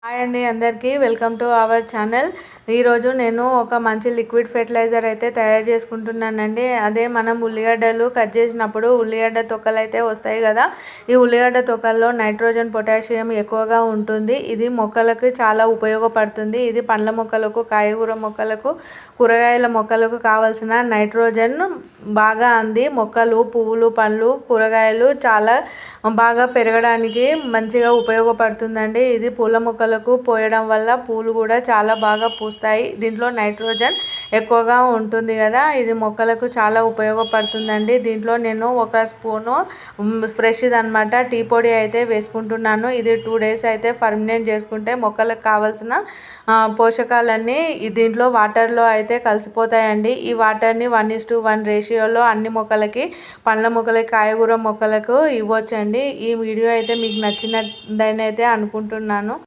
Hi అండి అందరికీ welcome to our channel. ఈరోజు నేను ఒక మంచి లిక్విడ్ ఫెర్టిలైజర్ అయితే తయారు చేసుకుంటున్నానండి. అదే మనం ఉల్లిగడ్డలు కట్ చేసినప్పుడు ఉల్లిగడ్డ తొక్కలు అయితే వస్తాయి కదా. ఈ ఉల్లిగడ్డ తొక్కల్లో నైట్రోజన్ పొటాషియం ఎక్కువగా ఉంటుంది. ఇది మొక్కలకు చాలా ఉపయోగపడుతుంది. ఇది పండ్ల మొక్కలకు, కాయగూర మొక్కలకు, కూరగాయల మొక్కలకు కావాల్సిన నైట్రోజన్ బాగా అంది మొక్కలు, పువ్వులు, పండ్లు, కూరగాయలు చాలా బాగా పెరగడానికి మంచిగా ఉపయోగపడుతుందండి. ఇది పూల మొక్కలకు పోయడం వల్ల పూలు కూడా చాలా బాగా పూస్తాయి. దీంట్లో నైట్రోజన్ ఎక్కువగా ఉంటుంది కదా, ఇది మొక్కలకు చాలా ఉపయోగపడుతుందండి. దీంట్లో నేను ఒక స్పూను ఫ్రెష్ది అనమాట టీ పొడి అయితే వేసుకుంటున్నాను. ఇది 2 days అయితే ఫర్మినేట్ చేసుకుంటే మొక్కలకు కావాల్సిన పోషకాలన్నీ దీంట్లో వాటర్లో అయితే కలిసిపోతాయండి. ఈ వాటర్ని 1:1 రేషియోలో అన్ని మొక్కలకి, పండ్ల మొక్కలకి, కాయగూర మొక్కలకు ఇవ్వచ్చండి. ఈ వీడియో అయితే మీకు నచ్చినదని అయితే అనుకుంటున్నాను.